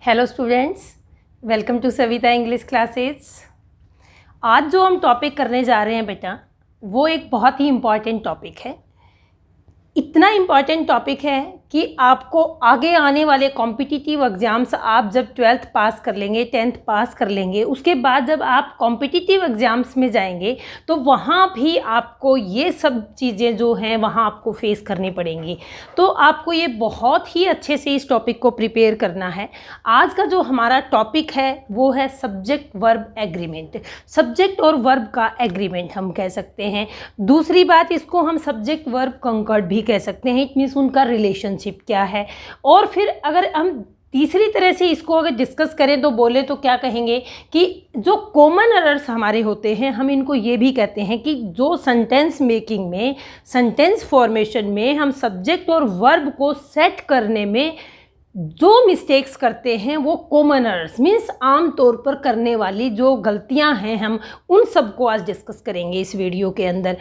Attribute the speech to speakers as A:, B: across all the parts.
A: Hello students, welcome to Savita English classes. आज जो हम टॉपिक करने जा रहे हैं बेटा, वो एक बहुत ही इम्पॉर्टेंट टॉपिक है। इतना इम्पॉर्टेंट टॉपिक है कि आपको आगे आने वाले कॉम्पिटिटिव एग्ज़ाम्स, आप जब 12th पास कर लेंगे, 10th पास कर लेंगे, उसके बाद जब आप कॉम्पिटिटिव एग्ज़ाम्स में जाएंगे तो वहाँ भी आपको ये सब चीज़ें जो हैं वहाँ आपको फेस करनी पड़ेंगी। तो आपको ये बहुत ही अच्छे से इस टॉपिक को प्रिपेयर करना है। आज का जो हमारा टॉपिक है वो है सब्जेक्ट वर्ब एग्रीमेंट। सब्जेक्ट और वर्ब का एग्रीमेंट हम कह सकते हैं। दूसरी बात, इसको हम सब्जेक्ट वर्ब कंकर्ड भी कह सकते हैं। इट मीन्स उनका रिलेशनशिप क्या है। और फिर अगर हम तीसरी तरह से इसको अगर डिस्कस करें तो बोले तो क्या कहेंगे कि जो कॉमन एरर्स हमारे होते हैं, हम इनको ये भी कहते हैं कि जो सेंटेंस मेकिंग में, सेंटेंस फॉर्मेशन में हम सब्जेक्ट और वर्ब को सेट करने में जो मिस्टेक्स करते हैं वो कॉमन एरर्स मीन्स आम तौर पर करने वाली जो गलतियां हैं, हम उन सब को आज डिस्कस करेंगे इस वीडियो के अंदर।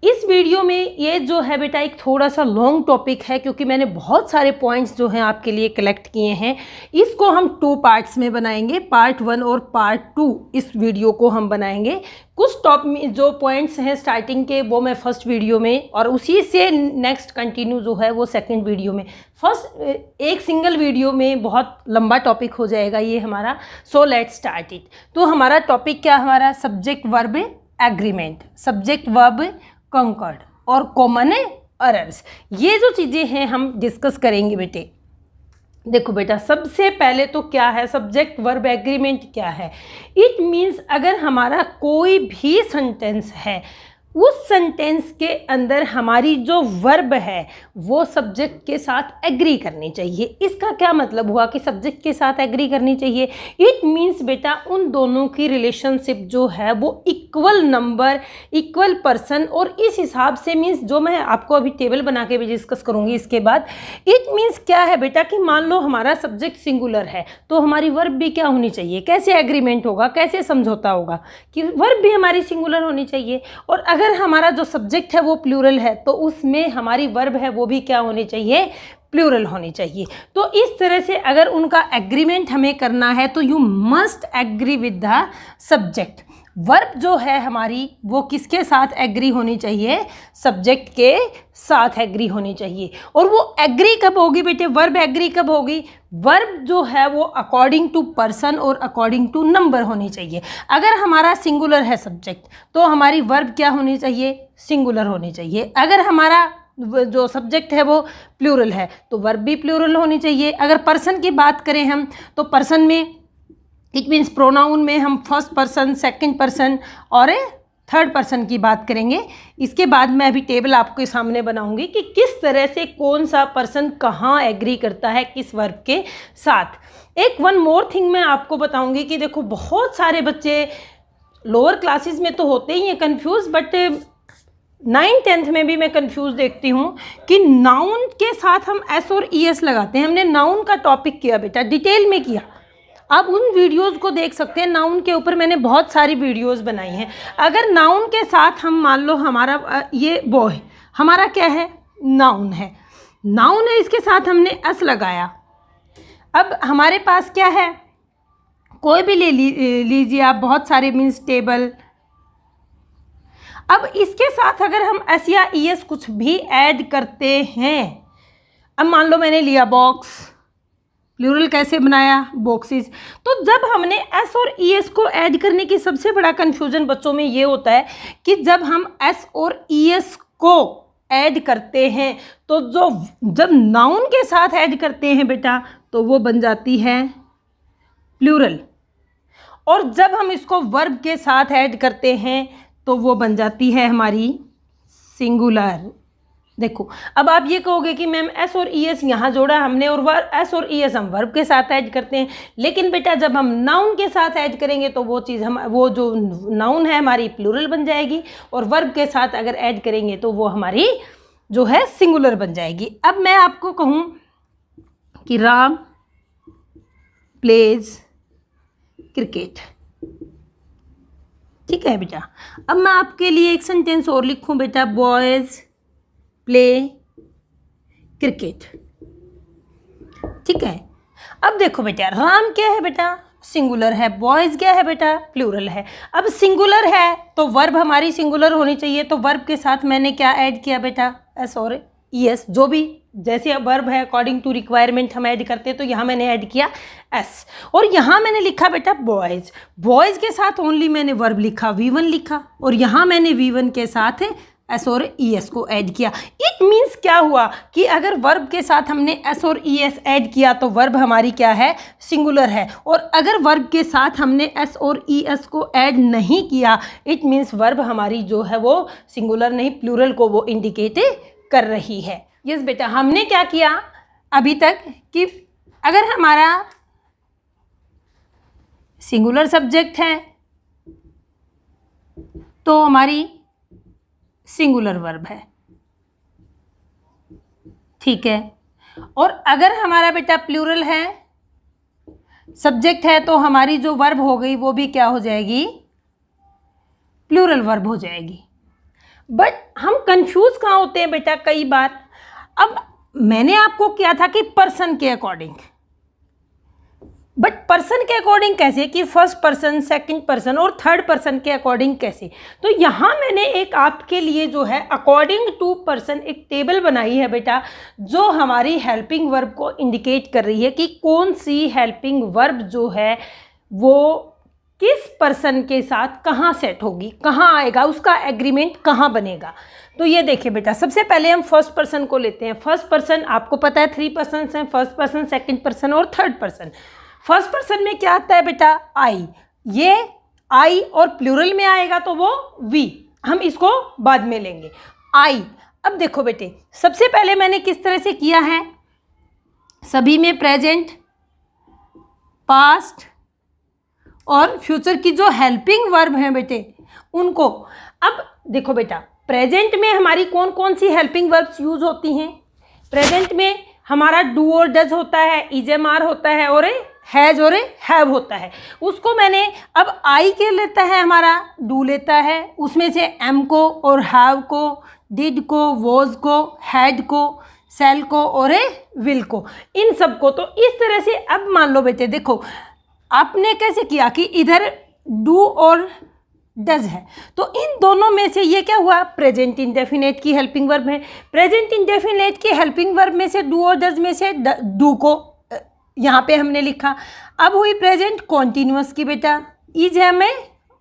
A: इस वीडियो में ये जो है बेटा एक थोड़ा सा लॉन्ग टॉपिक है, क्योंकि मैंने बहुत सारे पॉइंट्स जो हैं आपके लिए कलेक्ट किए हैं। इसको हम 2 पार्ट्स में बनाएंगे, पार्ट 1 और पार्ट 2 इस वीडियो को हम बनाएंगे। कुछ टॉप में जो पॉइंट्स हैं स्टार्टिंग के वो मैं फर्स्ट वीडियो में, और उसी से नेक्स्ट कंटिन्यू जो है वो सेकंड वीडियो में। फर्स्ट एक सिंगल वीडियो में बहुत लंबा टॉपिक हो जाएगा ये हमारा। So let's start it. तो हमारा टॉपिक क्या, हमारा subject verb agreement, subject verb conquered और कॉमन एरर्स। ये जो चीज़ें हैं हम डिस्कस करेंगे बेटे। देखो बेटा, सबसे पहले तो क्या है सब्जेक्ट वर्ब एग्रीमेंट क्या है। इट मीन्स अगर हमारा कोई भी सेंटेंस है, उस सेंटेंस के अंदर हमारी जो वर्ब है वो सब्जेक्ट के साथ एग्री करनी चाहिए। इसका क्या मतलब हुआ कि सब्जेक्ट के साथ एग्री करनी चाहिए। इट मीन्स बेटा उन दोनों की रिलेशनशिप जो है वो इक्वल नंबर, इक्वल पर्सन, और इस हिसाब से मीन्स जो मैं आपको अभी टेबल बना के भी डिस्कस करूँगी इसके बाद। इट मीन्स क्या है बेटा कि मान लो हमारा सब्जेक्ट सिंगुलर है तो हमारी वर्ब भी क्या होनी चाहिए, कैसे एग्रीमेंट होगा, कैसे समझौता होगा कि वर्ब भी हमारी सिंगुलर होनी चाहिए। और अगर हमारा जो सब्जेक्ट है वो प्लूरल है तो उसमें हमारी वर्ब है वो भी क्या होनी चाहिए, प्लूरल होनी चाहिए। तो इस तरह से अगर उनका एग्रीमेंट हमें करना है तो you must agree with the subject. Verb जो है हमारी वो किसके साथ एग्री होनी चाहिए, सब्जेक्ट के साथ एग्री होनी चाहिए। और वो एग्री कब होगी बेटे, वर्ब एग्री कब होगी, वर्ब जो है वो अकॉर्डिंग टू पर्सन और अकॉर्डिंग टू नंबर होनी चाहिए। अगर हमारा सिंगुलर है सब्जेक्ट तो हमारी वर्ब क्या होनी चाहिए, सिंगुलर होनी चाहिए। अगर हमारा जो सब्जेक्ट है वो प्लूरल है तो वर्ब भी प्लूरल होनी चाहिए। अगर पर्सन की बात करें हम तो पर्सन में इट मीन्स प्रोनाउन में हम फर्स्ट पर्सन, सेकंड पर्सन और थर्ड पर्सन की बात करेंगे। इसके बाद मैं अभी टेबल आपके सामने बनाऊंगी कि किस तरह से कौन सा पर्सन कहाँ एग्री करता है किस वर्ब के साथ। एक वन मोर थिंग मैं आपको बताऊंगी कि देखो बहुत सारे बच्चे लोअर क्लासेस में तो होते ही हैं कन्फ्यूज़, बट 9th 10th में भी मैं कंफ्यूज देखती हूँ कि नाउन के साथ हम एस और ई एस लगाते हैं। हमने नाउन का टॉपिक किया बेटा, डिटेल में किया। आप उन वीडियोस को देख सकते हैं, नाउन के ऊपर मैंने बहुत सारी वीडियोस बनाई हैं। अगर नाउन के साथ हम मान लो हमारा ये बॉय हमारा क्या है, नाउन है, नाउन है, इसके साथ हमने एस लगाया। अब हमारे पास क्या है, कोई भी ले लीजिए आप, बहुत सारे मीन्स टेबल। अब इसके साथ अगर हम एस या ई एस कुछ भी ऐड करते हैं, अब मान लो मैंने लिया बॉक्स, प्लूरल कैसे बनाया, बॉक्सेस। तो जब हमने एस और ई एस को ऐड करने की सबसे बड़ा कन्फ्यूजन बच्चों में ये होता है कि जब हम एस और ई एस को ऐड करते हैं तो जब नाउन के साथ ऐड करते हैं बेटा तो वो बन जाती है प्लूरल, और जब हम इसको वर्ब के साथ ऐड करते हैं तो वो बन जाती है हमारी सिंगुलर। देखो अब आप ये कहोगे कि मैम एस और ई एस यहाँ जोड़ा हमने और एस और ई एस हम वर्ब के साथ ऐड करते हैं, लेकिन बेटा जब हम नाउन के साथ ऐड करेंगे तो वो चीज़ हम वो जो नाउन है हमारी प्लूरल बन जाएगी, और वर्ब के साथ अगर ऐड करेंगे तो वो हमारी जो है सिंगुलर बन जाएगी। अब मैं आपको कहूँ कि राम प्लेज क्रिकेट, ठीक है बेटा। अब मैं आपके लिए एक सेंटेंस और लिखूँ बेटा, बॉयज़ प्ले क्रिकेट, ठीक है। अब देखो बेटा, राम क्या है बेटा, सिंगुलर है, बॉयज़ क्या है बेटा, प्लूरल है। अब सिंगुलर है तो वर्ब हमारी सिंगुलर होनी चाहिए, तो वर्ब के साथ मैंने क्या ऐड किया बेटा, एस और ईएस, जो भी जैसे वर्ब है अकॉर्डिंग टू रिक्वायरमेंट हम ऐड करते हैं, तो यहाँ मैंने ऐड किया एस। और यहाँ मैंने लिखा बेटा बॉयज़, बॉयज़ के साथ ओनली मैंने वर्ब लिखा, V1 लिखा, और यहाँ मैंने V1 के साथ एस और ईएस को ऐड किया। इट मीन्स क्या हुआ कि अगर वर्ब के साथ हमने एस और ईएस ऐड किया तो वर्ब हमारी क्या है, सिंगुलर है, और अगर वर्ब के साथ हमने एस और ईएस को ऐड नहीं किया, इट मीन्स वर्ब हमारी जो है वो सिंगुलर नहीं, प्लूरल को वो इंडिकेट कर रही है। यस बेटा, हमने क्या किया अभी तक कि अगर हमारा सिंगुलर सब्जेक्ट है तो हमारी सिंगुलर वर्ब है, ठीक है, और अगर हमारा बेटा प्लूरल है, सब्जेक्ट है, तो हमारी जो वर्ब हो गई वो भी क्या हो जाएगी, प्लूरल वर्ब हो जाएगी। बट हम कंफ्यूज कहाँ होते हैं बेटा कई बार। अब मैंने आपको किया था कि पर्सन के अकॉर्डिंग, बट पर्सन के अकॉर्डिंग कैसे, कि फर्स्ट पर्सन, सेकंड पर्सन और थर्ड पर्सन के अकॉर्डिंग कैसे। तो यहाँ मैंने एक आपके लिए जो है अकॉर्डिंग टू पर्सन एक टेबल बनाई है बेटा, जो हमारी हेल्पिंग वर्ब को इंडिकेट कर रही है कि कौन सी हेल्पिंग वर्ब जो है वो किस पर्सन के साथ कहाँ सेट होगी, कहाँ आएगा, उसका एग्रीमेंट कहाँ बनेगा। तो ये देखिए बेटा, सबसे पहले हम फर्स्ट पर्सन को लेते हैं। फर्स्ट पर्सन आपको पता है 3 पर्सन्स हैं, फर्स्ट पर्सन, सेकंड पर्सन और थर्ड पर्सन। फर्स्ट पर्सन में क्या आता है बेटा, आई, ये आई और प्लूरल में आएगा तो वो वी, हम इसको बाद में लेंगे, आई। अब देखो बेटे, सबसे पहले मैंने किस तरह से किया है, सभी में प्रेजेंट, पास्ट और फ्यूचर की जो हेल्पिंग वर्ब हैं बेटे उनको। अब देखो बेटा, प्रेजेंट में हमारी कौन कौन सी हेल्पिंग वर्ब्स यूज होती हैं। प्रेजेंट में हमारा डू और डज होता है, इजएमआर होता है और हैज और हैव होता है। उसको मैंने अब आई के लेता है, हमारा डू लेता है, उसमें से एम को और हैव को, डिड को, वॉज को, हैड को, सेल को और विल को, इन सब को। तो इस तरह से अब मान लो बेटे, देखो आपने कैसे किया कि इधर डू और डज है, तो इन दोनों में से ये क्या हुआ, प्रेजेंट इंडेफिनेट की हेल्पिंग वर्ब है। प्रेजेंट इंडेफिनेट की हेल्पिंग वर्ब में से डू और डज में से डू को यहाँ पे हमने लिखा। अब हुई प्रेजेंट कॉन्टिन्यूअस की बेटा, इज एम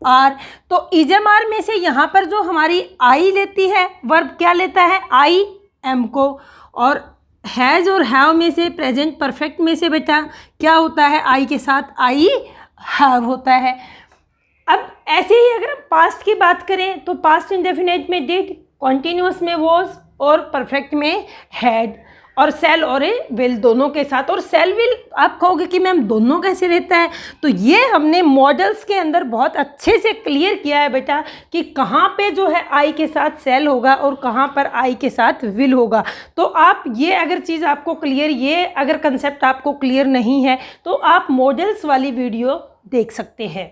A: आर, तो इज एम आर में से यहाँ पर जो हमारी आई लेती है वर्ब क्या लेता है, आई एम को, और हैज़ और हैव में से प्रेजेंट परफेक्ट में से बेटा क्या होता है, आई के साथ आई हैव होता है। अब ऐसे ही अगर हम पास्ट की बात करें तो पास्ट इंडेफिनेट में डिड, कॉन्टिन्यूअस में वॉज और परफेक्ट में हैड, और सेल और विल दोनों के साथ। और सेल विल आप कहोगे कि मैम दोनों कैसे रहता है, तो ये हमने मॉडल्स के अंदर बहुत अच्छे से क्लियर किया है बेटा कि कहाँ पे जो है आई के साथ सेल होगा और कहाँ पर आई के साथ विल होगा। तो आप ये अगर चीज़ आपको क्लियर, ये अगर कंसेप्ट आपको क्लियर नहीं है तो आप मॉडल्स वाली वीडियो देख सकते हैं।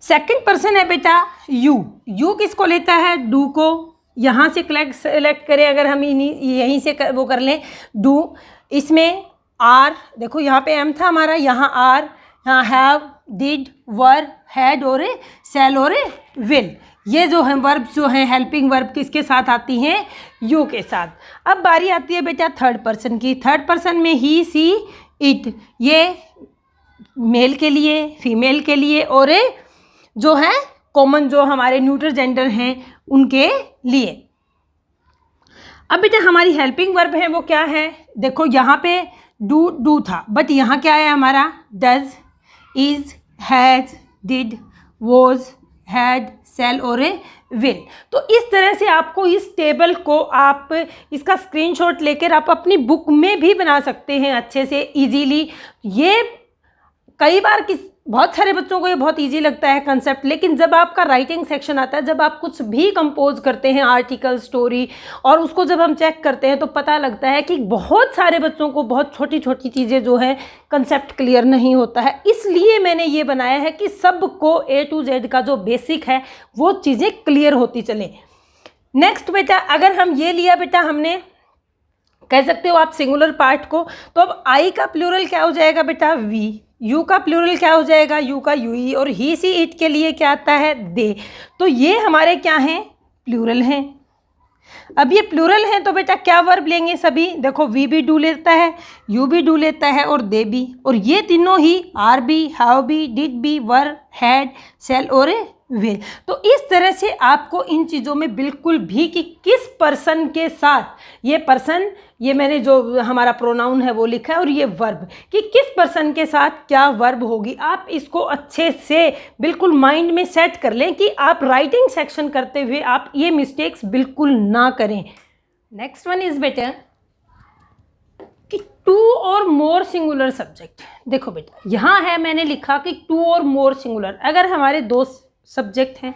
A: सेकंड पर्सन है बेटा यू, यू किसको लेता है, डू को। यहाँ से सेलेक्ट करें अगर हम यहीं से वो कर लें डू, इसमें आर, देखो यहाँ पे एम था हमारा, यहाँ आर, यहाँ हैव, डिड, वर, हैड और सेल और विल, ये जो है वर्ब जो हैं हेल्पिंग वर्ब किसके साथ आती हैं, यू के साथ। अब बारी आती है बेटा थर्ड पर्सन की। थर्ड पर्सन में ही, सी, इट, ये मेल के लिए, फीमेल के लिए और जो है कॉमन जो हमारे न्यूट्रल जेंडर हैं उनके लिए। अब बेटा हमारी हेल्पिंग वर्ब है वो क्या है, देखो यहाँ पे डू था, बट यहाँ क्या है हमारा, does, is, has, did, was, had, shall और विल। तो इस तरह से आपको इस टेबल को आप इसका स्क्रीनशॉट लेकर आप अपनी बुक में भी बना सकते हैं अच्छे से इजीली। ये कई बार बहुत सारे बच्चों को ये बहुत इजी लगता है कंसेप्ट, लेकिन जब आपका राइटिंग सेक्शन आता है, जब आप कुछ भी कंपोज करते हैं आर्टिकल, स्टोरी, और उसको जब हम चेक करते हैं तो पता लगता है कि बहुत सारे बच्चों को बहुत छोटी छोटी चीज़ें जो है कंसेप्ट क्लियर नहीं होता है। इसलिए मैंने ये बनाया है कि सबको A to Z का जो बेसिक है वो चीज़ें क्लियर होती चलें। नेक्स्ट बेटा अगर हम ये लिया बेटा हमने कह सकते हो आप सिंगुलर पार्ट को। तो अब आई का प्लूरल क्या हो जाएगा बेटा? वी। यू का प्लूरल क्या हो जाएगा? यू का यूई। और ही सी इट के लिए क्या आता है? दे। तो ये हमारे क्या हैं? प्लूरल हैं। अब ये प्लूरल हैं तो बेटा क्या वर्ब लेंगे सभी? देखो वी भी डू लेता है, यू भी डू लेता है और दे भी। और ये तीनों ही आर भी, हैव भी, डिड भी, वर, हैड, शैल और विल। तो इस तरह से आपको इन चीज़ों में बिल्कुल भी कि किस पर्सन के साथ, ये पर्सन, ये मैंने जो हमारा प्रोनाउन है वो लिखा है, और ये वर्ब, कि किस पर्सन के साथ क्या वर्ब होगी, आप इसको अच्छे से बिल्कुल माइंड में सेट कर लें कि आप राइटिंग सेक्शन करते हुए आप ये मिस्टेक्स बिल्कुल ना करें। नेक्स्ट वन इज बेटा कि टू और मोर सिंगुलर सब्जेक्ट। देखो बेटा यहाँ है, मैंने लिखा कि टू और मोर सिंगुलर, अगर हमारे दो सब्जेक्ट हैं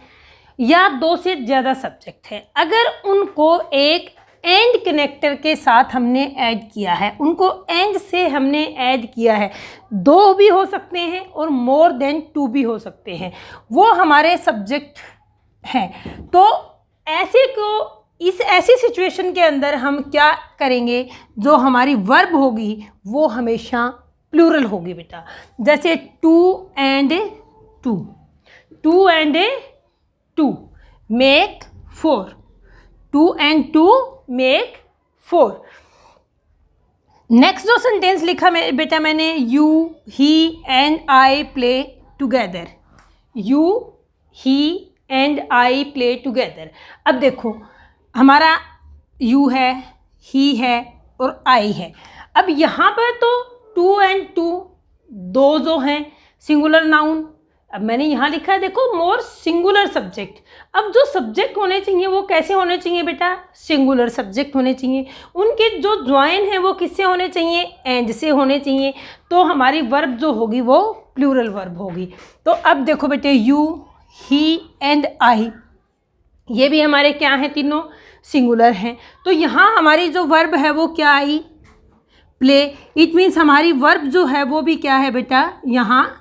A: या दो से ज़्यादा सब्जेक्ट हैं, अगर उनको एक एंड कनेक्टर के साथ हमने ऐड किया है, उनको एंड से हमने ऐड किया है, दो भी हो सकते हैं और मोर देन टू भी हो सकते हैं, वो हमारे सब्जेक्ट हैं। तो ऐसे को इस ऐसी सिचुएशन के अंदर हम क्या करेंगे, जो हमारी वर्ब होगी वो हमेशा प्लूरल होगी बेटा। जैसे two and two, two and two make four, two and two make four. Next जो सेंटेंस लिखा बेटा मैंने, you he and I play together, you he and I play together. अब देखो हमारा यू है, ही है और आई है। अब यहाँ पर तो टू एंड टू दो जो हैं सिंगुलर नाउन, अब मैंने यहाँ लिखा है देखो मोर सिंगुलर सब्जेक्ट। अब जो सब्जेक्ट होने चाहिए वो कैसे होने चाहिए बेटा? सिंगुलर सब्जेक्ट होने चाहिए। उनके जो ज्वाइन है वो किससे होने चाहिए? एंड से होने चाहिए। तो हमारी वर्ब जो होगी वो प्लूरल वर्ब होगी। तो अब देखो बेटे यू, ही एंड आई, ये भी हमारे क्या हैं? तीनों सिंगुलर हैं। तो यहाँ हमारी जो वर्ब है वो क्या आई? प्ले। इट मीन्स हमारी वर्ब जो है वो भी क्या है बेटा? यहाँ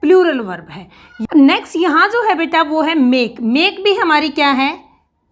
A: प्लूरल वर्ब है। नेक्स्ट यहाँ जो है बेटा वो है मेक। मेक भी हमारी क्या है?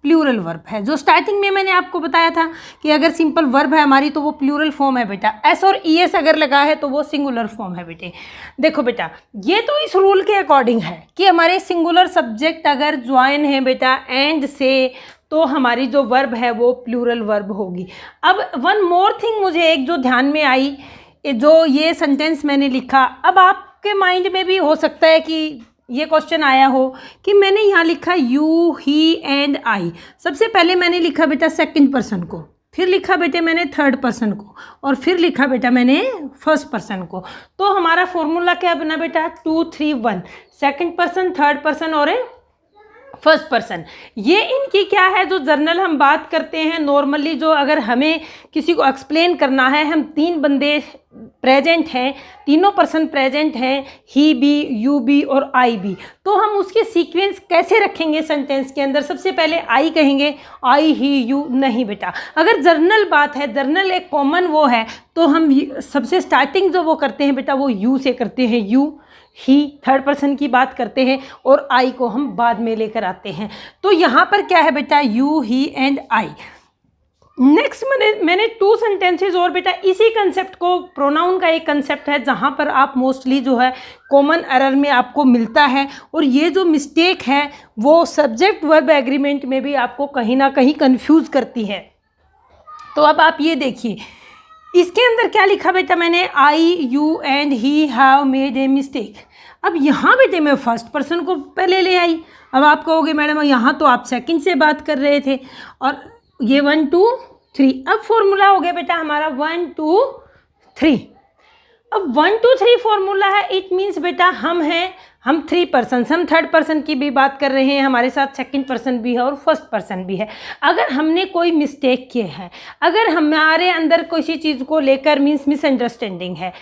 A: प्लूरल वर्ब है। जो स्टार्टिंग में मैंने आपको बताया था कि अगर सिंपल वर्ब है हमारी तो वो प्लूरल फॉर्म है बेटा। एस और ई एस अगर लगा है तो वो सिंगुलर फॉर्म है बेटे। देखो बेटा ये तो इस रूल के अकॉर्डिंग है कि हमारे सिंगुलर सब्जेक्ट अगर ज्वाइन है बेटा एंड से, तो हमारी जो वर्ब है वो प्लूरल वर्ब होगी। अब वन मोर थिंग मुझे एक जो ध्यान में आई, जो ये सेंटेंस मैंने लिखा, अब आपके माइंड में भी हो सकता है कि ये क्वेश्चन आया हो कि मैंने यहाँ लिखा यू, ही एंड आई। सबसे पहले मैंने लिखा बेटा सेकंड पर्सन को, फिर लिखा बेटे मैंने थर्ड पर्सन को, और फिर लिखा बेटा मैंने फर्स्ट पर्सन को। तो हमारा फॉर्मूला क्या बना बेटा? 2 3 1, सेकंड पर्सन, थर्ड पर्सन और फर्स्ट पर्सन। ये इनकी क्या है, जो जर्नल हम बात करते हैं नॉर्मली, जो अगर हमें किसी को एक्सप्लेन करना है, हम तीन बंदे प्रेजेंट हैं, तीनों पर्सन प्रेजेंट हैं, ही भी, यू भी और आई भी, तो हम उसके सीक्वेंस कैसे रखेंगे सेंटेंस के अंदर? सबसे पहले आई कहेंगे, आई, ही, यू नहीं बेटा। अगर जर्नल बात है, जर्नल एक कॉमन वो है, तो हम सबसे स्टार्टिंग जो वो करते हैं बेटा वो यू से करते हैं, यू, ही थर्ड पर्सन की बात करते हैं और आई को हम बाद में लेकर आते हैं। तो यहाँ पर क्या है बेटा? You, he and I. Next मैंने 2 सेंटेंसेस और बेटा इसी कंसेप्ट को, प्रोनाउन का एक कंसेप्ट है जहाँ पर आप मोस्टली जो है कॉमन एरर में आपको मिलता है, और ये जो मिस्टेक है वो सब्जेक्ट वर्ब एग्रीमेंट में भी आपको कहीं ना कहीं कंफ्यूज करती है। तो अब आप ये देखिए इसके अंदर क्या लिखा बेटा मैंने? I, you and he have made a mistake. अब यहाँ बेटे मैं फर्स्ट पर्सन को पहले ले आई। अब आप कहोगे मैडम यहाँ तो आप सेकंड से बात कर रहे थे, और ये 1 2 3। अब फॉर्मूला हो गया बेटा हमारा 1 2 3। अब 1 2 3 फॉर्मूला है। इट मीन्स बेटा हम 3 पर्सन, हम थर्ड पर्सन की भी बात कर रहे हैं, हमारे साथ सेकंड पर्सन भी है और फर्स्ट पर्सन भी है। अगर हमने कोई मिस्टेक किए है, अगर हमारे अंदर किसी चीज़ को लेकर मीन्स मिसअंडरस्टैंडिंग है,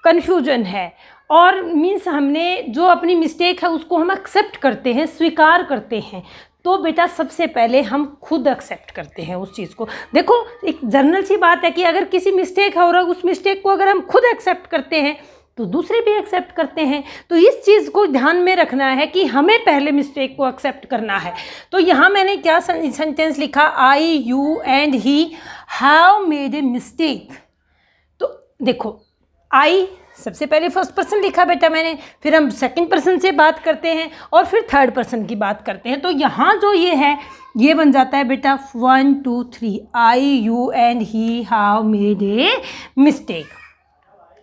A: कन्फ्यूजन है, और मीन्स हमने जो अपनी मिस्टेक है उसको हम एक्सेप्ट करते हैं, स्वीकार करते हैं, तो बेटा सबसे पहले हम खुद एक्सेप्ट करते हैं उस चीज़ को। देखो एक जनरल सी बात है कि अगर किसी मिस्टेक हो रहा है, उस मिस्टेक को अगर हम खुद एक्सेप्ट करते हैं तो दूसरे भी एक्सेप्ट करते हैं। तो इस चीज़ को ध्यान में रखना है कि हमें पहले मिस्टेक को एक्सेप्ट करना है। तो यहाँ मैंने क्या सेंटेंस लिखा, I, you and he have made a mistake. तो देखो आई सबसे पहले फर्स्ट पर्सन लिखा बेटा मैंने, फिर हम सेकंड पर्सन से बात करते हैं और फिर थर्ड पर्सन की बात करते हैं। तो यहाँ जो ये है ये बन जाता है बेटा 1 2 3, I, you and he have made a mistake.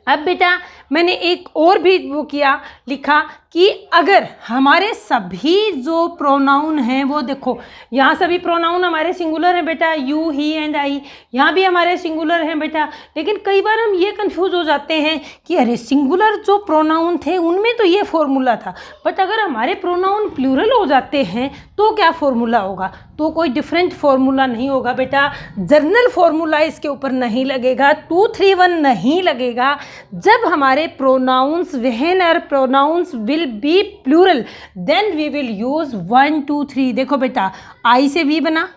A: अब बेटा मैंने एक और भी वो किया, लिखा कि अगर हमारे सभी जो प्रोनाउन हैं वो देखो, यहाँ सभी प्रोनाउन हमारे सिंगुलर हैं बेटा, यू, ही एंड आई, यहाँ भी हमारे सिंगुलर हैं बेटा। लेकिन कई बार हम ये कंफ्यूज हो जाते हैं कि अरे सिंगुलर जो प्रोनाउन थे उनमें तो ये फॉर्मूला था, बट अगर हमारे प्रोनाउन प्लूरल हो जाते हैं तो क्या फॉर्मूला होगा? तो कोई डिफरेंट फॉर्मूला नहीं होगा बेटा, जर्नल फॉर्मूला इसके ऊपर नहीं लगेगा, 2 3 1 नहीं लगेगा। जब हमारे pronouns whenever pronouns will be plural then we will use 1 2 3। देखो बेटा आई से वी बना,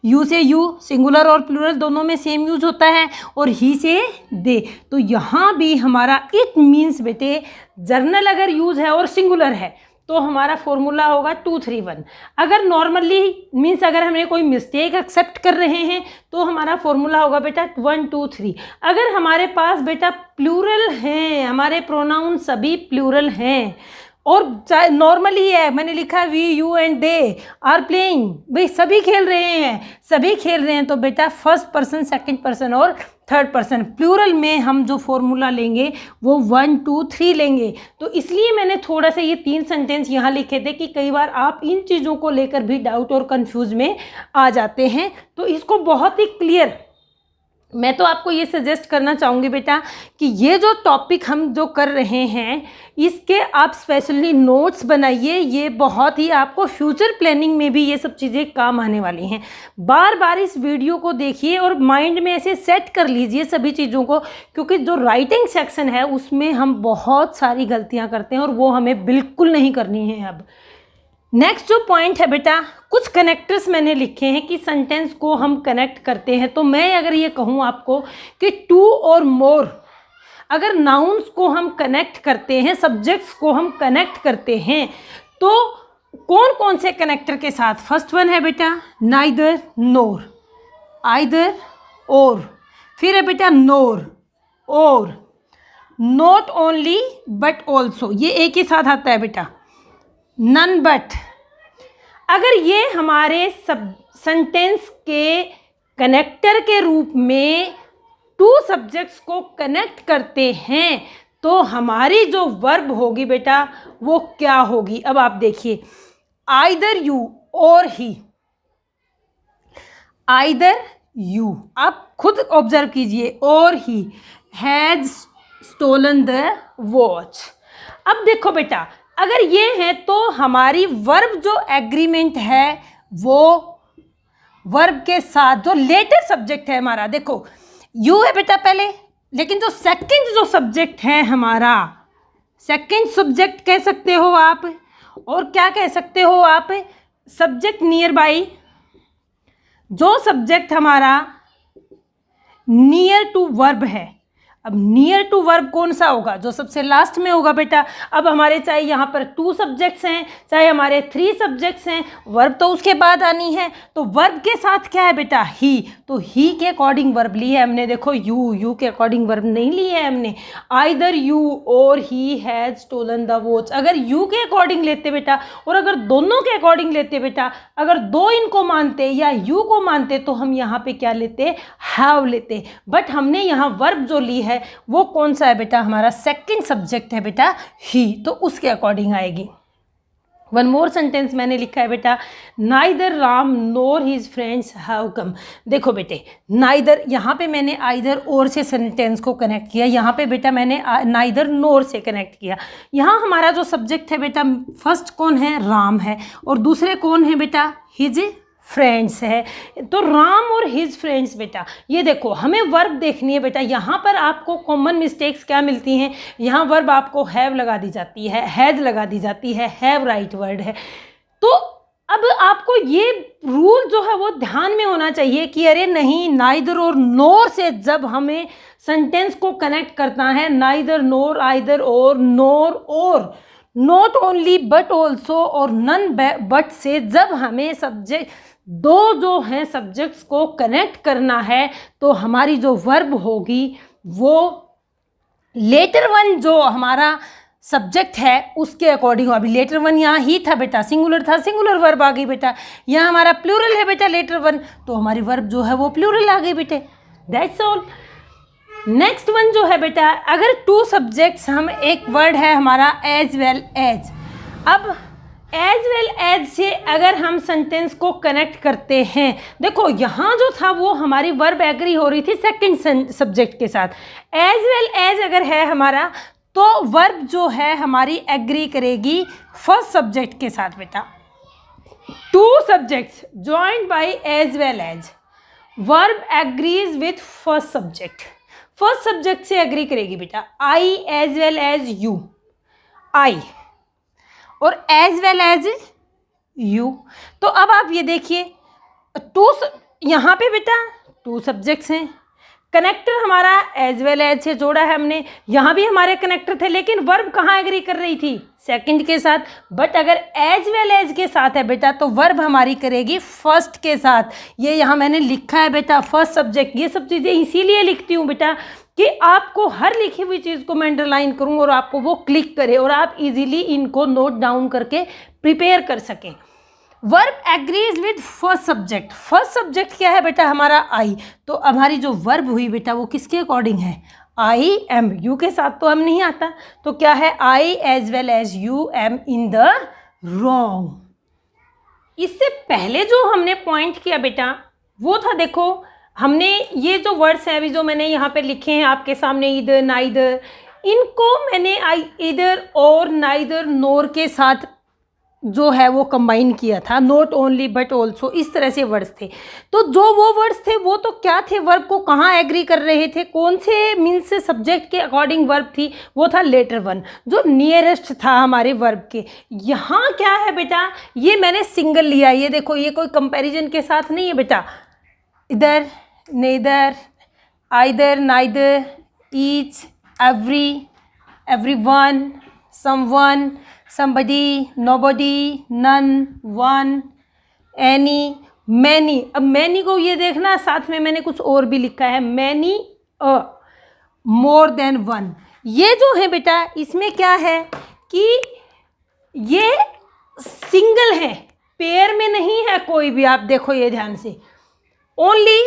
A: यू से यू, सिंगुलर और प्लूरल दोनों में सेम यूज होता है, और ही से दे। तो यहाँ भी हमारा इट मीन्स बेटे जर्नल अगर यूज है और सिंगुलर है तो हमारा फॉर्मूला होगा 2 3 1। अगर नॉर्मली मीन्स अगर हमें कोई मिस्टेक एक्सेप्ट कर रहे हैं तो हमारा फॉर्मूला होगा बेटा 1 2 3। अगर हमारे पास बेटा प्लूरल हैं, हमारे प्रोनाउन सभी प्लूरल हैं और नॉर्मली है, मैंने लिखा we, you and they are playing, भाई सभी खेल रहे हैं, सभी खेल रहे हैं, तो बेटा फर्स्ट पर्सन, सेकंड पर्सन और थर्ड पर्सन प्लूरल में हम जो फॉर्मूला लेंगे वो 1 2 3 लेंगे। तो इसलिए मैंने थोड़ा सा ये 3 सेंटेंस यहाँ लिखे थे कि कई बार आप इन चीज़ों को लेकर भी डाउट और कंफ्यूज में आ जाते हैं। तो इसको बहुत ही क्लियर मैं तो आपको ये सजेस्ट करना चाहूँगी बेटा कि ये जो टॉपिक हम जो कर रहे हैं इसके आप स्पेशली नोट्स बनाइए, ये बहुत ही आपको फ्यूचर प्लानिंग में भी ये सब चीज़ें काम आने वाली हैं। बार बार इस वीडियो को देखिए और माइंड में ऐसे सेट कर लीजिए सभी चीज़ों को, क्योंकि जो राइटिंग सेक्शन है उसमें हम बहुत सारी गलतियाँ करते हैं और वो हमें बिल्कुल नहीं करनी है। अब नेक्स्ट जो पॉइंट है बेटा, कुछ कनेक्टर्स मैंने लिखे हैं कि सेंटेंस को हम कनेक्ट करते हैं। तो मैं अगर ये कहूँ आपको कि 2 और मोर, अगर नाउन्स को हम कनेक्ट करते हैं, सब्जेक्ट्स को हम कनेक्ट करते हैं, तो कौन कौन से कनेक्टर के साथ? फर्स्ट वन है बेटा नाइदर नोर, आइदर और, फिर है बेटा नोर और, नॉट ओनली बट ऑल्सो, ये एक ही साथ आता है बेटा, नन बट। अगर ये हमारे सब सेंटेंस के कनेक्टर के रूप में 2 सब्जेक्ट्स को कनेक्ट करते हैं तो हमारी जो वर्ब होगी बेटा वो क्या होगी? अब आप देखिए, आइदर यू और ही, आइदर यू, आप खुद ऑब्जर्व कीजिए, और he has stolen the watch. अब देखो बेटा अगर ये है तो हमारी वर्ब जो एग्रीमेंट है वो वर्ब के साथ जो लेटर सब्जेक्ट है हमारा, देखो यू है बेटा पहले, लेकिन जो सेकंड जो सब्जेक्ट है हमारा, सेकंड सब्जेक्ट कह सकते हो आप, और क्या कह सकते हो आप, सब्जेक्ट नियर बाई, जो सब्जेक्ट हमारा नियर टू वर्ब है। अब नियर टू वर्ब कौन सा होगा? जो सबसे लास्ट में होगा बेटा। अब हमारे चाहे यहाँ पर 2 सब्जेक्ट्स हैं, चाहे हमारे 3 सब्जेक्ट्स हैं, वर्ब तो उसके बाद आनी है। तो वर्ब के साथ क्या है बेटा? ही। तो ही के अकॉर्डिंग वर्ब ली है हमने, देखो यू के अकॉर्डिंग वर्ब नहीं ली है हमने। आइदर यू और he has stolen the watch, अगर यू के अकॉर्डिंग लेते बेटा और अगर दोनों के अकॉर्डिंग लेते बेटा, अगर 2 इनको मानते या यू को मानते तो हम यहाँ पे क्या लेते? हैव लेते। बट हमने यहाँ वर्ब जो ली है वो कौन सा है बेटा? हमारा सेकंड सब्जेक्ट है बेटा ही, तो उसके अकॉर्डिंग आएगी। वन मोर सेंटेंस मैंने लिखा है बेटा, neither Ram NOR his friends have come. देखो बेटे नाइदर, यहाँ पे मैंने आइदर और से सेंटेंस को कनेक्ट किया, यहाँ पे बेटा मैंने नाइदर नोर से कनेक्ट किया। यहाँ हमारा जो सब्जेक्ट है बेटा फर्स्ट कौन है? राम है, और दूसरे कौन है बेटा? हिज फ्रेंड्स है। तो राम और हिज फ्रेंड्स बेटा, ये देखो हमें वर्ब देखनी है बेटा। यहाँ पर आपको कॉमन मिस्टेक्स क्या मिलती हैं? यहाँ वर्ब आपको हैव लगा दी जाती है, हैज लगा दी जाती है, हैव राइट वर्ड है। तो अब आपको ये रूल जो है वो ध्यान में होना चाहिए कि अरे नहीं, नाइदर और नोर से जब हमें सेंटेंस को कनेक्ट करना है, नाइदर नोर आइदर और नोर और नॉट ओनली बट ऑल्सो और नन बट से जब हमें सब्जेक्ट दो जो हैं सब्जेक्ट्स को कनेक्ट करना है, तो हमारी जो वर्ब होगी वो लेटर वन जो हमारा सब्जेक्ट है उसके अकॉर्डिंग। अभी लेटर वन यहाँ ही था बेटा, सिंगुलर था, सिंगुलर वर्ब आ गई बेटा। यहाँ हमारा प्लूरल है बेटा लेटर वन, तो हमारी वर्ब जो है वो प्लूरल आ गई बेटे। That's all. नेक्स्ट वन जो है बेटा, अगर टू सब्जेक्ट्स, हम एक वर्ड है हमारा एज वेल एज। अब एज वेल एज से अगर हम सेंटेंस को कनेक्ट करते हैं, देखो यहाँ जो था वो हमारी वर्ब एग्री हो रही थी सेकंड सब्जेक्ट के साथ। एज वेल एज अगर है हमारा, तो वर्ब जो है हमारी एग्री करेगी फर्स्ट सब्जेक्ट के साथ बेटा। Two subjects joined by as well as, verb agrees with first subject, first subject से एग्री करेगी बेटा। I as well as you, I और एज वेल एज यू। तो अब आप ये देखिए, टू यहाँ पे बेटा टू सब्जेक्ट्स हैं, कनेक्टर हमारा एज वेल एज से जोड़ा है हमने, यहाँ भी हमारे कनेक्टर थे, लेकिन वर्ब कहाँ एग्री कर रही थी, सेकंड के साथ। बट अगर एज वेल एज के साथ है बेटा, तो वर्ब हमारी करेगी फर्स्ट के साथ। ये यहाँ मैंने लिखा है बेटा फर्स्ट सब्जेक्ट। ये सब चीज़ें इसीलिए लिखती हूँ बेटा कि आपको हर लिखी हुई चीज़ को मैं अंडरलाइन करूँ और आपको वो क्लिक करे और आप इजीली इनको नोट डाउन करके प्रिपेयर कर सकें। Verb agrees with first subject, first subject क्या है बेटा हमारा आई, तो हमारी जो वर्ब हुई बेटा वो किसके अकॉर्डिंग है, आई एम। यू के साथ तो हम नहीं आता, तो क्या है, I as well as you am in the wrong. इससे पहले जो हमने पॉइंट किया बेटा वो था, देखो हमने ये जो वर्ड्स हैं अभी जो मैंने यहाँ पे लिखे हैं आपके सामने, इधर नाइदर, इनको मैंने आई इधर और नाइदर नोर के साथ जो है वो कंबाइन किया था, नॉट ओनली बट ऑल्सो, इस तरह से वर्ड्स थे। तो जो वो वर्ड्स थे वो तो क्या थे, वर्ब को कहाँ एग्री कर रहे थे, कौन से मीन्स से सब्जेक्ट के अकॉर्डिंग वर्ब थी, वो था लेटर वन जो नियरेस्ट था हमारे वर्ब के। यहाँ क्या है बेटा, ये मैंने सिंगल लिया, ये देखो ये कोई कंपैरिजन के साथ नहीं है बेटा। इधर neither, either, neither, each, every, everyone, someone, somebody, nobody, none, one, any, many। अब many को ये देखना, साथ में मैंने कुछ और भी लिखा है, many, more than one। ये जो है बेटा इसमें क्या है कि ये सिंगल है, पेयर में नहीं है कोई भी, आप देखो ये ध्यान से। Only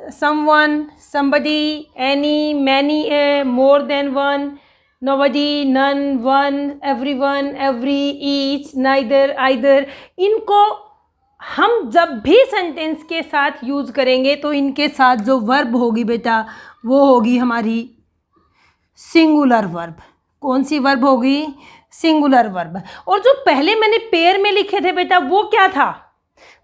A: someone, somebody, any, many, more than one, nobody, none, one, everyone, every, each, neither, either। इनको हम जब भी सेंटेंस के साथ यूज़ करेंगे तो इनके साथ जो वर्ब होगी बेटा वो होगी हमारी सिंगुलर वर्ब। कौन सी वर्ब होगी, सिंगुलर वर्ब। और जो पहले मैंने पेयर में लिखे थे बेटा वो क्या था,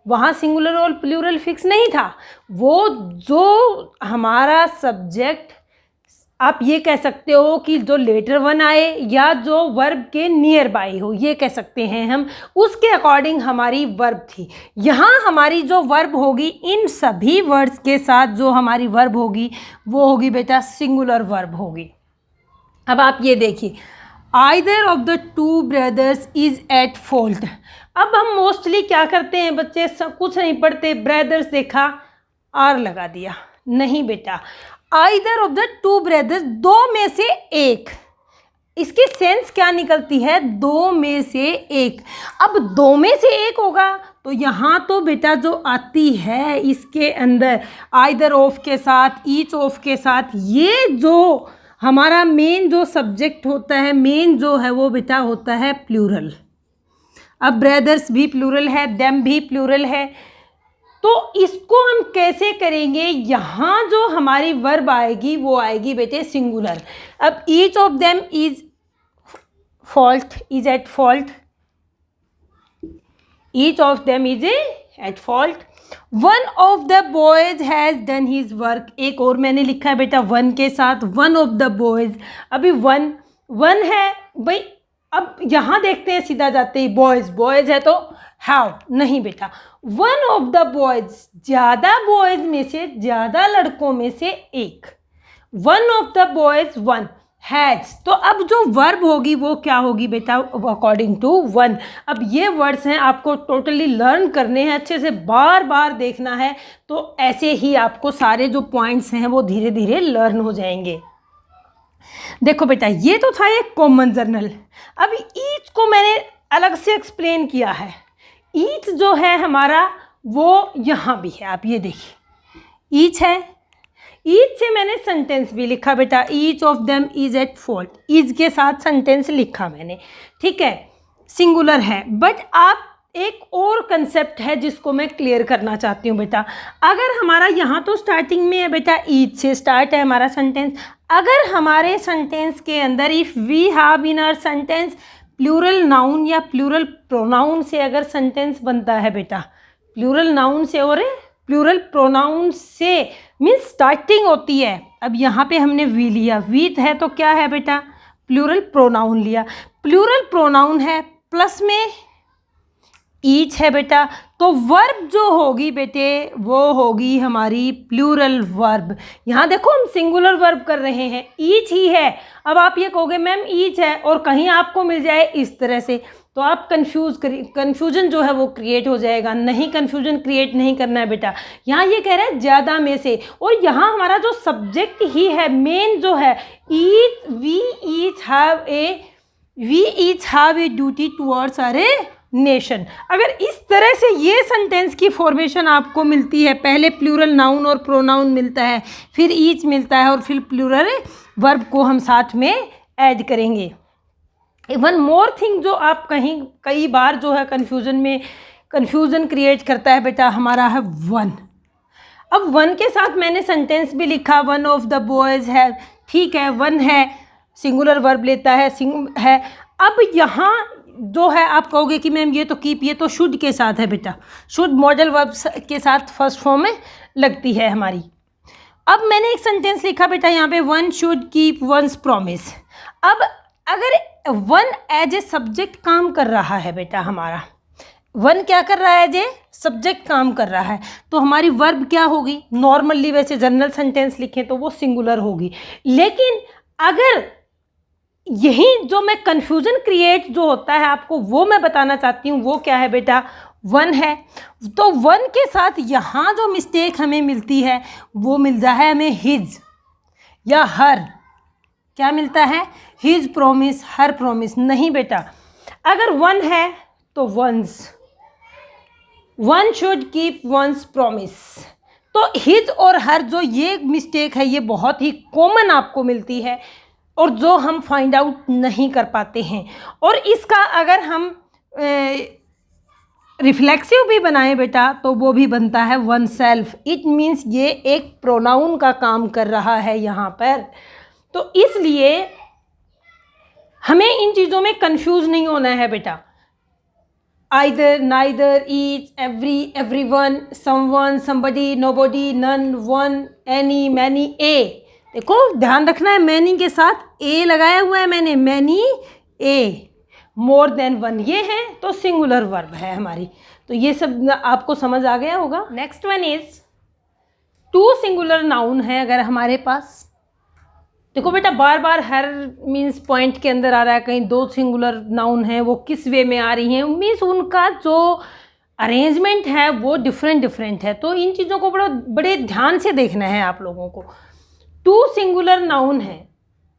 A: वहाँ सिंगुलर और प्लूरल फिक्स नहीं था, वो जो हमारा सब्जेक्ट, आप ये कह सकते हो कि जो लेटर वन आए या जो वर्ब के नियर बाई हो, ये कह सकते हैं हम, उसके अकॉर्डिंग हमारी वर्ब थी। यहाँ हमारी जो वर्ब होगी, इन सभी वर्ड्स के साथ जो हमारी वर्ब होगी वो होगी बेटा सिंगुलर वर्ब होगी। अब आप ये देखिए, either of the two brothers is at fault. अब हम मोस्टली क्या करते हैं बच्चे, सब कुछ नहीं पढ़ते, ब्रदर्स देखा आर लगा दिया, नहीं बेटा, either of the two brothers, दो में से एक, इसकी सेंस क्या निकलती है, दो में से एक। अब दो में से एक होगा तो यहाँ तो बेटा जो आती है इसके अंदर आइदर ऑफ के साथ, ईच ऑफ के साथ, ये जो हमारा मेन जो सब्जेक्ट होता है, मेन जो है वो बेटा होता है प्लूरल। अब ब्रदर्स भी प्लूरल है, देम भी प्लूरल है, तो इसको हम कैसे करेंगे, यहाँ जो हमारी वर्ब आएगी वो आएगी बेटे सिंगुलर। अब each of them is fault, is at fault, each of them is at fault. One of the boys has done his work, एक और मैंने लिखा है बेटा वन के साथ, वन ऑफ द बॉयज। अभी वन है भाई, अब यहाँ देखते हैं, सीधा जाते ही बॉयज़, बॉयज़ है तो हैव, नहीं बेटा, वन ऑफ द बॉयज़, ज़्यादा बॉयज़ में से, ज़्यादा लड़कों में से एक, one of the boys one, has, तो अब जो वर्ब होगी वो क्या होगी बेटा, अकॉर्डिंग टू वन। अब ये वर्ड्स हैं, आपको टोटली लर्न करने हैं, अच्छे से बार बार देखना है, तो ऐसे ही आपको सारे जो पॉइंट्स हैं वो धीरे धीरे लर्न हो जाएंगे। देखो बेटा, ये तो था एक कॉमन जर्नल। अब ईच को मैंने अलग से एक्सप्लेन किया है। ईच जो है हमारा वो यहाँ भी है, आप ये देखिए, ईच है। ईच से मैंने सेंटेंस भी लिखा बेटा, each of them is at fault, each के साथ सेंटेंस लिखा मैंने, ठीक है, सिंगुलर है। बट आप एक और कंसेप्ट है जिसको मैं क्लियर करना चाहती हूँ बेटा। अगर हमारा यहाँ तो स्टार्टिंग में है बेटा, ईच से स्टार्ट है हमारा सेंटेंस, अगर हमारे सेंटेंस के अंदर if we have in our sentence plural noun या प्लूरल प्रोनाउन से अगर सेंटेंस बनता है बेटा, प्लूरल नाउन से और प्लूरल प्रोनाउन से मीन्स स्टार्टिंग होती है। अब यहाँ पे हमने वी लिया, वी है तो क्या है बेटा, प्लूरल प्रोनाउन लिया, प्लूरल प्रोनाउन है प्लस में ईच है बेटा, तो वर्ब जो होगी बेटे वो होगी हमारी प्लूरल वर्ब। यहाँ देखो हम सिंगुलर वर्ब कर रहे हैं, ईच ही है। अब आप ये कहोगे मैम ईच है और कहीं आपको मिल जाए इस तरह से, तो आप कन्फ्यूजन जो है वो क्रिएट हो जाएगा। नहीं, कन्फ्यूजन क्रिएट नहीं करना है बेटा। यहाँ ये कह रहा है ज़्यादा में से, और यहाँ हमारा जो सब्जेक्ट ही है मेन जो है, each, we each have a duty towards our nation. अगर इस तरह से ये सेंटेंस की फॉर्मेशन आपको मिलती है, पहले प्लूरल नाउन और प्रोनाउन मिलता है, फिर ईच मिलता है और फिर प्लूरल वर्ब को हम साथ में ऐड करेंगे। वन मोर थिंग जो आप कई बार जो है कन्फ्यूज़न क्रिएट करता है बेटा, हमारा है वन। अब वन के साथ मैंने सेंटेंस भी लिखा, वन ऑफ द बॉयज़ है, ठीक है, वन है, सिंगुलर वर्ब लेता है। अब यहाँ जो है आप कहोगे कि मैम ये तो कीप, ये तो शुड के साथ है बेटा, शुड मॉडल वर्ब के साथ फर्स्ट फॉर्म में लगती है हमारी। अब मैंने एक सेंटेंस लिखा बेटा यहाँ पे, one should keep one's promise. अब अगर वन एज ए सब्जेक्ट काम कर रहा है बेटा, हमारा वन क्या कर रहा है, एज ए सब्जेक्ट काम कर रहा है, तो हमारी वर्ब क्या होगी, नॉर्मली वैसे जनरल सेंटेंस लिखें तो वो सिंगुलर होगी। लेकिन अगर यही जो मैं कन्फ्यूज़न क्रिएट जो होता है आपको वो मैं बताना चाहती हूँ, वो क्या है बेटा, वन है। तो वन के साथ यहाँ जो मिस्टेक हमें मिलती है वो मिलता है हमें हिज या हर। क्या मिलता है, हिज प्रॉमिस, हर प्रॉमिस। नहीं बेटा, अगर वन है तो one's, one should keep one's promise. तो हिज और हर जो ये मिस्टेक है ये बहुत ही कॉमन आपको मिलती है और जो हम फाइंड आउट नहीं कर पाते हैं। और इसका अगर हम रिफ्लेक्सिव भी बनाएं बेटा तो वो भी बनता है वन सेल्फ। इट मीन्स ये एक प्रोनाउन का काम कर रहा है यहाँ पर। तो इसलिए हमें इन चीज़ों में कंफ्यूज नहीं होना है बेटा। Either, neither, each, every, everyone, someone, somebody, nobody, none, one, any, many, a. देखो ध्यान रखना है, मैनी के साथ ए लगाया हुआ है मैंने, मैनी, ए, मोर देन वन, ये है तो सिंगुलर वर्ब है हमारी। तो ये सब आपको समझ आ गया होगा। Next one is two singular noun है अगर हमारे पास। देखो बेटा बार बार हर मीन्स पॉइंट के अंदर आ रहा है, कहीं दो सिंगुलर नाउन है, वो किस वे में आ रही हैं, मीन्स उनका जो अरेंजमेंट है वो डिफरेंट है। तो इन चीज़ों को बड़े ध्यान से देखना है आप लोगों को। टू सिंगुलर नाउन है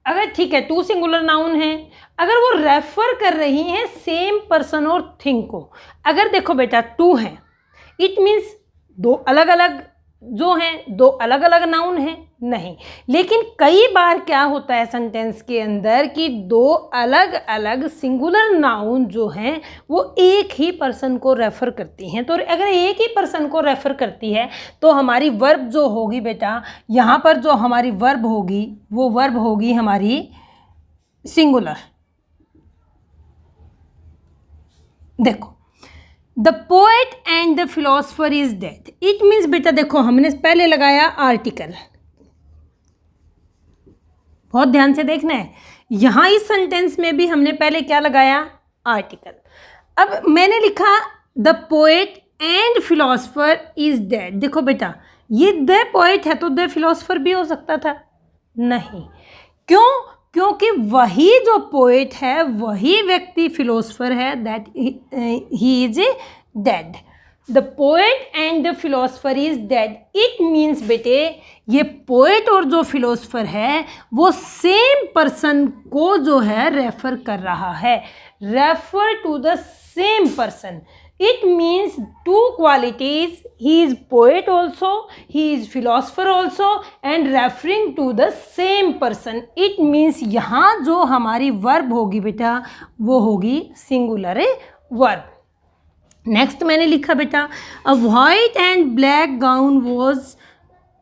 A: अगर, ठीक है, टू सिंगुलर नाउन है अगर वो रेफर कर रही हैं सेम पर्सन और थिंग को। अगर देखो बेटा टू है, इट मीन्स दो अलग अलग जो हैं, दो अलग अलग नाउन हैं, नहीं। लेकिन कई बार क्या होता है सेंटेंस के अंदर कि दो अलग अलग सिंगुलर नाउन जो हैं वो एक ही पर्सन को रेफ़र करती हैं। तो अगर एक ही पर्सन को रेफ़र करती है तो हमारी वर्ब जो होगी बेटा, यहाँ पर जो हमारी वर्ब होगी वो वर्ब होगी हमारी सिंगुलर। देखो, the poet and the philosopher is dead. It means बेटा देखो हमने पहले लगाया आर्टिकल, बहुत ध्यान से देखना है। यहाँ इस सेंटेंस में भी हमने पहले क्या लगाया, आर्टिकल। अब मैंने लिखा the poet and philosopher is dead. देखो बेटा, ये द पोएट है तो द फिलोसफर भी हो सकता था, नहीं। क्यों? क्योंकि वही जो पोएट है वही व्यक्ति फिलोसफर है, that he is dead. The poet and the philosopher is dead. It means बेटे, ये पोएट और जो फिलोसफर है वो सेम पर्सन को जो है रेफर कर रहा है, refer to the same person. It means two qualities, he is poet also, he is philosopher also and referring to the same person. It means यहाँ जो हमारी verb होगी बेटा वो होगी singular verb. Next मैंने लिखा बेटा a white and black gown was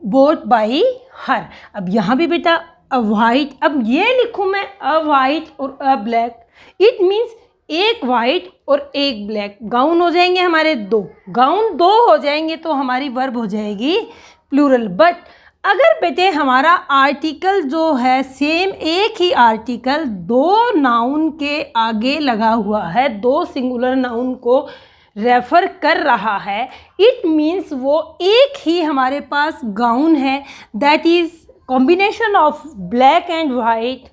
A: bought by her. अब यहाँ भी बेटा a white, अब ये लिखूँ मैं a white और a black. It means एक वाइट और एक ब्लैक, गाउन हो जाएंगे हमारे दो, गाउन दो हो जाएंगे तो हमारी वर्ब हो जाएगी प्लूरल। बट अगर बेटे हमारा आर्टिकल जो है सेम एक ही आर्टिकल दो नाउन के आगे लगा हुआ है, दो सिंगुलर नाउन को रेफर कर रहा है, इट मीन्स वो एक ही हमारे पास गाउन है, that is combination of black and white.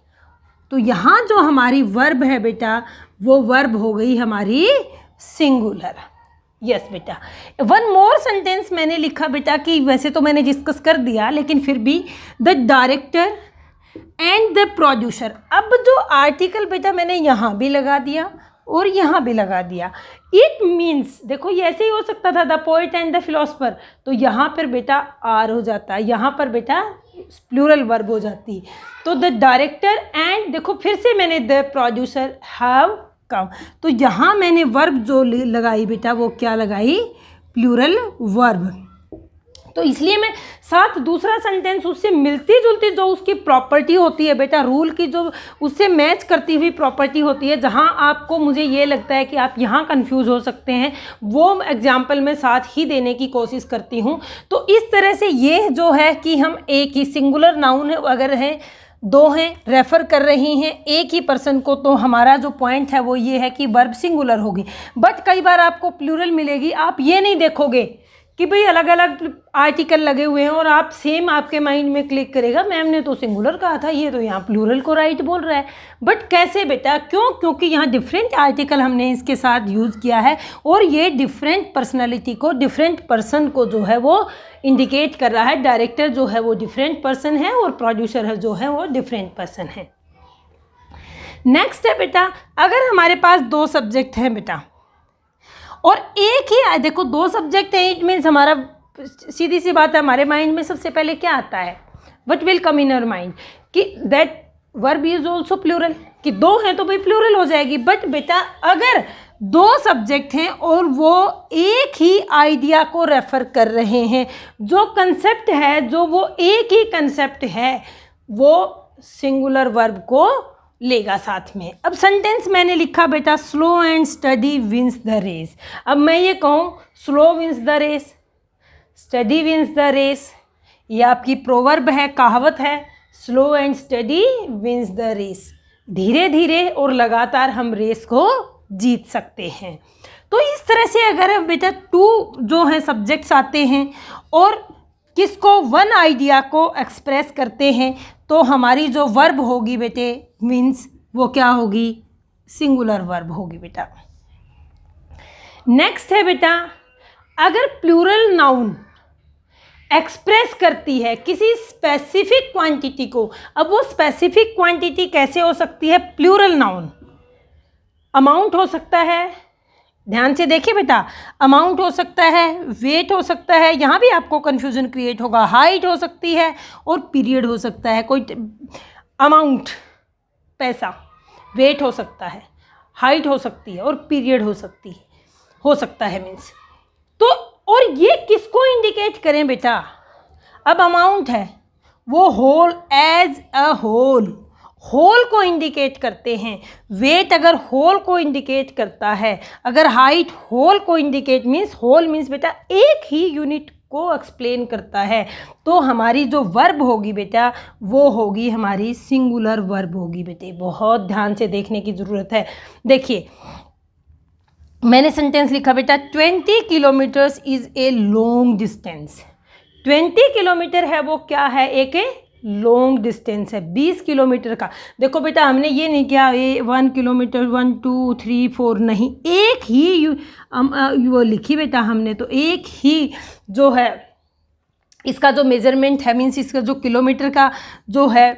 A: तो यहाँ जो हमारी वर्ब है बेटा वो वर्ब हो गई हमारी सिंगुलर। यस बेटा, वन मोर सेंटेंस मैंने लिखा बेटा कि वैसे तो मैंने डिस्कस कर दिया लेकिन फिर भी, the director and the producer. अब जो आर्टिकल बेटा मैंने यहाँ भी लगा दिया और यहाँ भी लगा दिया। इट मीन्स देखो ये ऐसे ही हो सकता था, the poet and the philosopher, तो यहाँ पर बेटा आर हो जाता, यहाँ पर बेटा प्लूरल वर्ब हो जाती। तो द डायरेक्टर एंड देखो फिर से मैंने द प्रोड्यूसर हैव कम, तो यहाँ मैंने वर्ब जो लगाई बेटा वो क्या लगाई, प्लूरल वर्ब। तो इसलिए मैं साथ दूसरा सेंटेंस उससे मिलती जुलती जो उसकी प्रॉपर्टी होती है बेटा, रूल की जो उससे मैच करती हुई प्रॉपर्टी होती है, जहाँ आपको मुझे ये लगता है कि आप यहाँ कंफ्यूज हो सकते हैं, वो एग्जाम्पल मैं साथ ही देने की कोशिश करती हूँ। तो इस तरह से ये जो है कि हम एक ही सिंगुलर नाउन अगर हैं, दो हैं, रेफ़र कर रही हैं एक ही पर्सन को, तो हमारा जो पॉइंट है वो ये है कि वर्ब सिंगुलर होगी। बट कई बार आपको प्लूरल मिलेगी, आप ये नहीं देखोगे कि भाई अलग अलग आर्टिकल लगे हुए हैं और आप सेम आपके माइंड में क्लिक करेगा, मैम ने तो सिंगुलर कहा था, ये तो यहाँ प्लूरल को राइट बोल रहा है। बट कैसे बेटा, क्यों? क्योंकि यहाँ डिफरेंट आर्टिकल हमने इसके साथ यूज़ किया है और ये डिफरेंट पर्सनैलिटी को, डिफरेंट पर्सन को जो है वो इंडिकेट कर रहा है। डायरेक्टर जो है वो डिफरेंट पर्सन है और प्रोड्यूसर जो है वो डिफरेंट पर्सन है। नेक्स्ट है बेटा, अगर हमारे पास दो सब्जेक्ट हैं बेटा और एक ही, देखो दो सब्जेक्ट है, इट मीन्स हमारा सीधी सी बात है, हमारे माइंड में सबसे पहले क्या आता है, what will come in your mind, कि that verb is also plural, कि दो हैं तो भाई प्लूरल हो जाएगी। बट बेटा अगर दो सब्जेक्ट हैं और वो एक ही आइडिया को रेफर कर रहे हैं, जो कंसेप्ट है, जो वो एक ही कंसेप्ट है, वो सिंगुलर वर्ब को लेगा साथ में। अब सेंटेंस मैंने लिखा बेटा, slow and steady wins the race. अब मैं ये कहूँ slow wins the race, steady wins the race, ये आपकी प्रोवर्ब है, कहावत है, slow and steady wins the race. धीरे धीरे और लगातार हम रेस को जीत सकते हैं। तो इस तरह से अगर बेटा टू जो है सब्जेक्ट्स आते हैं और किसको, वन आइडिया को एक्सप्रेस करते हैं, तो हमारी जो वर्ब होगी बेटे मीन्स वो क्या होगी, सिंगुलर वर्ब होगी बेटा। नेक्स्ट है बेटा, अगर प्लूरल नाउन एक्सप्रेस करती है किसी स्पेसिफिक क्वांटिटी को, अब वो स्पेसिफिक क्वांटिटी कैसे हो सकती है, प्लूरल नाउन, अमाउंट हो सकता है, ध्यान से देखिए बेटा, अमाउंट हो सकता है, वेट हो सकता है, यहाँ भी आपको कन्फ्यूजन क्रिएट होगा, हाइट हो सकती है और पीरियड हो सकता है। कोई अमाउंट पैसा, वेट हो सकता है, हाइट हो सकती है और पीरियड हो सकता है मीन्स। तो और ये किसको इंडिकेट करें बेटा, अब अमाउंट है वो होल, एज अ होल को इंडिकेट करते हैं। वेट अगर होल को इंडिकेट करता है, अगर हाइट होल को इंडिकेट मीन्स, होल मीन्स बेटा एक ही यूनिट को एक्सप्लेन करता है। तो हमारी जो वर्ब होगी बेटा वो होगी हमारी सिंगुलर वर्ब होगी बेटे। बहुत ध्यान से देखने की ज़रूरत है। देखिए मैंने सेंटेंस लिखा बेटा 20 kilometres is a long distance. 20 kilometre है वो क्या है, एक लॉन्ग डिस्टेंस है, 20 किलोमीटर का। देखो बेटा हमने ये नहीं किया 1 किलोमीटर 1 2 3 4 नहीं, एक ही वो लिखी बेटा हमने। तो एक ही जो है इसका जो मेज़रमेंट है, मीन्स इसका जो किलोमीटर का जो है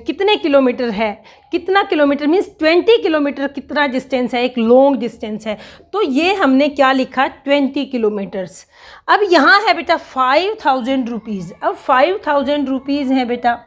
A: कितने किलोमीटर है, कितना किलोमीटर मीन्स 20 किलोमीटर कितना डिस्टेंस है, एक लॉन्ग डिस्टेंस है। तो ये हमने क्या लिखा 20 किलोमीटर्स। अब यहाँ है बेटा 5000 रुपीज़। अब 5000 रुपीज़ है बेटा,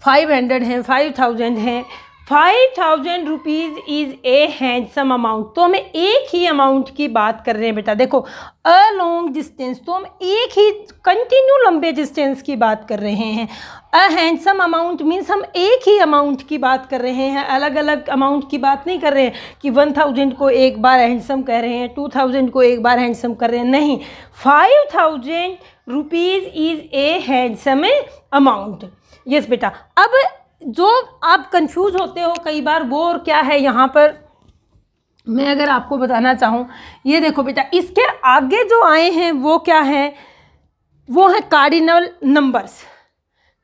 A: 500 है, 5000 है, 5000 rupees is a handsome amount. तो हमें एक ही अमाउंट की बात कर रहे हैं बेटा। देखो अ लॉन्ग डिस्टेंस, तो हम एक ही कंटिन्यू लंबे डिस्टेंस की बात कर रहे हैं। अ हैंडसम अमाउंट मीन्स हम एक ही अमाउंट की बात कर रहे हैं, अलग अलग अमाउंट की बात नहीं कर रहे हैं कि 1000 को एक बार हैंडसम कह रहे हैं, 2000 को एक बार हैंडसम कर रहे हैं, नहीं। 5000 rupees is a handsome amount. Yes बेटा। अब जो आप कंफ्यूज होते हो कई बार वो और क्या है, यहाँ पर मैं अगर आपको बताना चाहूँ, ये देखो बेटा इसके आगे जो आए हैं वो क्या है, वो है कार्डिनल नंबर्स।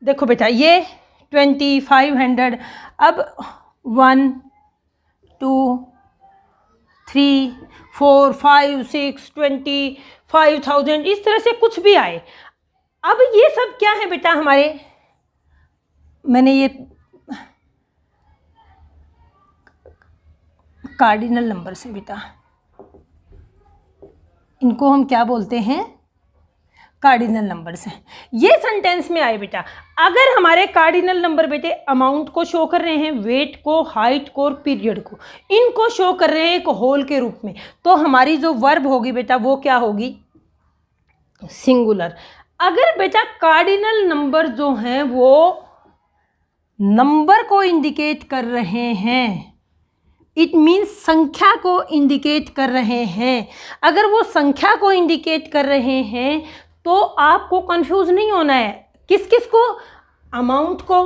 A: देखो बेटा ये 20 500, अब 1 2 3 4 5 6 20 5000 इस तरह से कुछ भी आए। अब ये सब क्या है बेटा हमारे, मैंने ये कार्डिनल नंबर से बेटा, इनको हम क्या बोलते हैं, कार्डिनल नंबर्स हैं। ये सेंटेंस में आए बेटा। अगर हमारे कार्डिनल नंबर बेटे अमाउंट को शो कर रहे हैं, वेट को, हाइट को और पीरियड को, इनको शो कर रहे हैं एक होल के रूप में, तो हमारी जो वर्ब होगी बेटा वो क्या होगी, सिंगुलर। अगर बेटा कार्डिनल नंबर जो हैं वो नंबर को इंडिकेट कर रहे हैं, इट मीन्स संख्या को इंडिकेट कर रहे हैं, अगर वो संख्या को इंडिकेट कर रहे हैं तो आपको कंफ्यूज नहीं होना है। किस किस को, अमाउंट को,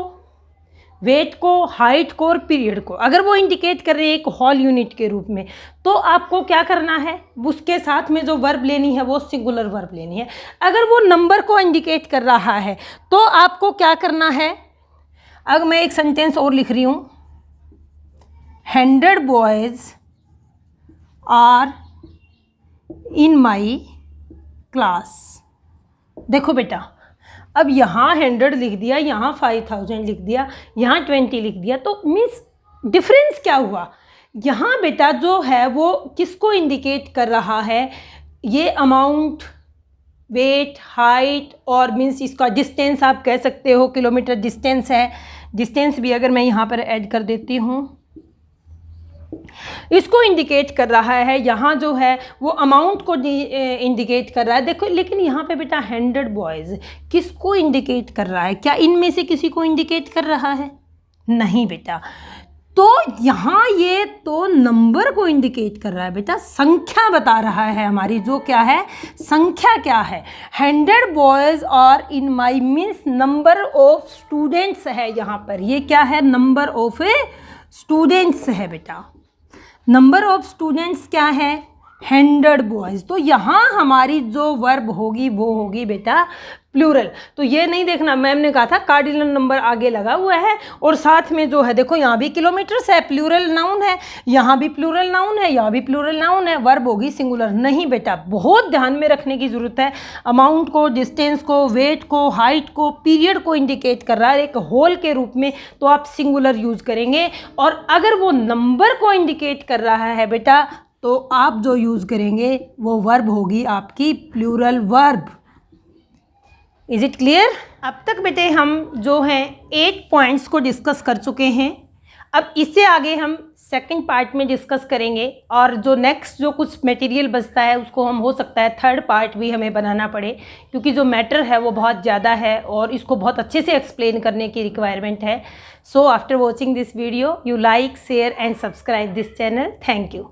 A: वेट को, हाइट को और पीरियड को। अगर वो इंडिकेट कर रहे हैं एक होल यूनिट के रूप में, तो आपको क्या करना है, उसके साथ में जो वर्ब लेनी है वो सिंगुलर वर्ब लेनी है। अगर वो नंबर को इंडिकेट कर रहा है तो आपको क्या करना है, अब मैं एक सेंटेंस और लिख रही हूँ, 100 boys are in my class. देखो बेटा अब यहाँ 100 लिख दिया, यहाँ 5000 लिख दिया, यहाँ 20 लिख दिया, तो मीन्स डिफरेंस क्या हुआ, यहाँ बेटा जो है वो किसको इंडिकेट कर रहा है, ये अमाउंट, वेट, हाइट और मीन्स इसका डिस्टेंस आप कह सकते हो, किलोमीटर डिस्टेंस है। डिस्टेंस भी अगर मैं यहाँ पर ऐड कर देती हूँ, इसको इंडिकेट कर रहा है। यहाँ जो है वो अमाउंट को इंडिकेट कर रहा है। देखो लेकिन यहाँ पे बेटा 100 बॉयज़ किसको इंडिकेट कर रहा है, क्या इनमें से किसी को इंडिकेट कर रहा है, नहीं बेटा। तो यहाँ ये तो नंबर को इंडिकेट कर रहा है बेटा, संख्या बता रहा है हमारी, जो क्या है, संख्या क्या है। 100 बॉयज़ और इन माई मीन्स नंबर ऑफ स्टूडेंट्स है यहाँ पर, ये क्या है, नंबर ऑफ स्टूडेंट्स है बेटा। नंबर ऑफ स्टूडेंट्स क्या है, 100 बॉयज़। तो यहाँ हमारी जो वर्ब होगी वो होगी बेटा प्लूरल। तो ये नहीं देखना, मैम ने कहा था कार्डिनल नंबर आगे लगा हुआ है और साथ में जो है देखो यहाँ भी किलोमीटर्स है, प्लूरल नाउन है, यहाँ भी प्लूरल नाउन है, यहाँ भी प्लूरल नाउन है, वर्ब होगी सिंगुलर। नहीं बेटा, बहुत ध्यान में रखने की ज़रूरत है। अमाउंट को, डिस्टेंस को, वेट को, हाइट को, पीरियड को इंडिकेट कर रहा है एक होल के रूप में, तो आप सिंगुलर यूज़ करेंगे। और अगर वो नंबर को इंडिकेट कर रहा है बेटा तो आप जो यूज़ करेंगे वो वर्ब होगी आपकी plural verb. Is it clear? अब तक बेटे हम जो हैं 8 पॉइंट्स को डिस्कस कर चुके हैं। अब इससे आगे हम सेकंड पार्ट में डिस्कस करेंगे और जो नेक्स्ट जो कुछ मटेरियल बचता है उसको हम हो सकता है थर्ड पार्ट भी हमें बनाना पड़े, क्योंकि जो मैटर है वो बहुत ज़्यादा है और इसको बहुत अच्छे से एक्सप्लेन करने की रिक्वायरमेंट है। So after watching this video you like, share and subscribe this channel. Thank you.